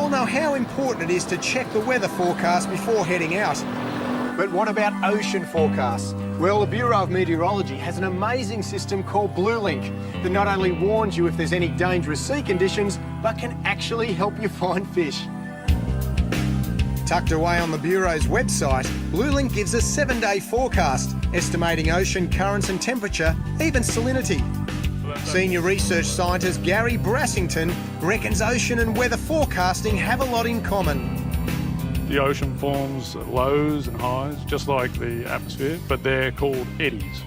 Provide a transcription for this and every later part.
all know how important it is to check the weather forecast before heading out. But what about ocean forecasts? Well, the Bureau of Meteorology has an amazing system called BLUElink that not only warns you if there's any dangerous sea conditions, but can actually help you find fish. Tucked away on the Bureau's website, BLUElink gives a 7-day forecast, estimating ocean currents and temperature, even salinity. Senior research scientist Gary Brassington reckons ocean and weather forecasting have a lot in common. The ocean forms lows and highs, just like the atmosphere, but they're called eddies.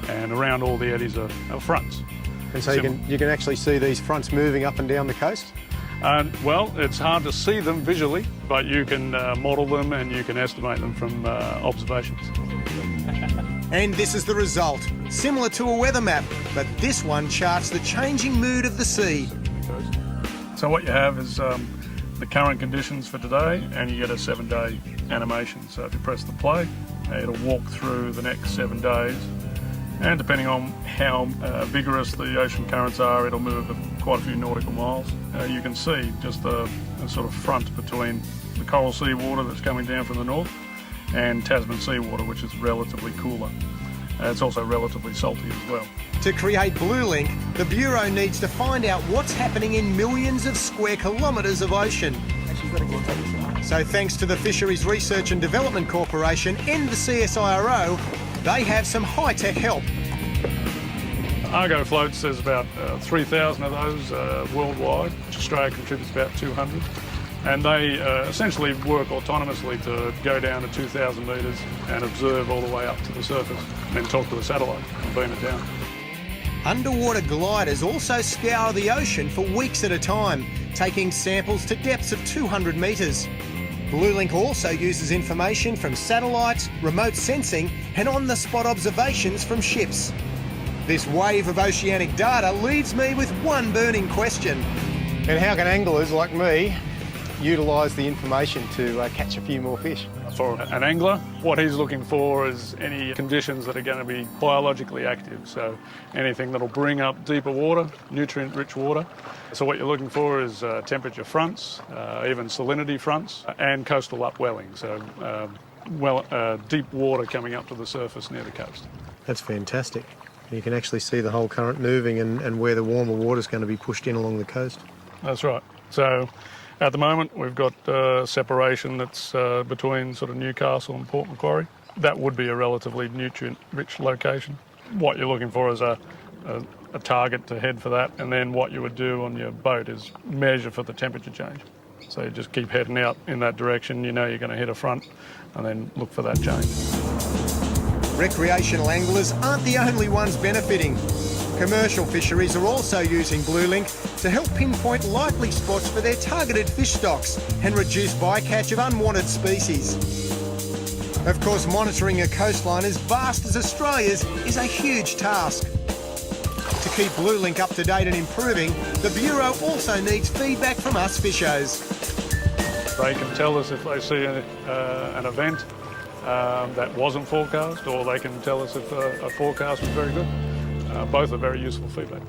And around all the eddies are fronts. And so you can actually see these fronts moving up and down the coast? Well, it's hard to see them visually, but you can model them and you can estimate them from observations. And this is the result, similar to a weather map, but this one charts the changing mood of the sea. So what you have is the current conditions for today, and you get a 7-day animation. So if you press the play, it'll walk through the next 7 days, and depending on how vigorous the ocean currents are, it'll move quite a few nautical miles. You can see just a sort of front between the coral sea water that's coming down from the north and Tasman seawater, which is relatively cooler. It's also relatively salty as well. To create BLUElink, the Bureau needs to find out what's happening in millions of square kilometres of ocean. So thanks to the Fisheries Research and Development Corporation and the CSIRO, they have some high-tech help. Argo floats, there's about 3,000 of those worldwide. Australia contributes about 200. And they essentially work autonomously to go down to 2,000 metres and observe all the way up to the surface, and then talk to the satellite and beam it down. Underwater gliders also scour the ocean for weeks at a time, taking samples to depths of 200 metres. BLUElink also uses information from satellites, remote sensing and on-the-spot observations from ships. This wave of oceanic data leaves me with one burning question. And how can anglers like me utilise the information to catch a few more fish? For an angler, what he's looking for is any conditions that are going to be biologically active. So anything that'll bring up deeper water, nutrient-rich water. So what you're looking for is temperature fronts, even salinity fronts, and coastal upwelling. So deep water coming up to the surface near the coast. That's fantastic. You can actually see the whole current moving and where the warmer water is going to be pushed in along the coast. That's right. So at the moment, we've got separation that's between sort of Newcastle and Port Macquarie. That would be a relatively nutrient-rich location. What you're looking for is a target to head for that, and then what you would do on your boat is measure for the temperature change. So you just keep heading out in that direction. You know you're going to hit a front, and then look for that change. Recreational anglers aren't the only ones benefiting. Commercial fisheries are also using BLUElink to help pinpoint likely spots for their targeted fish stocks and reduce bycatch of unwanted species. Of course, monitoring a coastline as vast as Australia's is a huge task. To keep BLUElink up to date and improving, the Bureau also needs feedback from us fishers. They can tell us if they see an event that wasn't forecast, or they can tell us if a forecast was very good. Both are very useful feedback.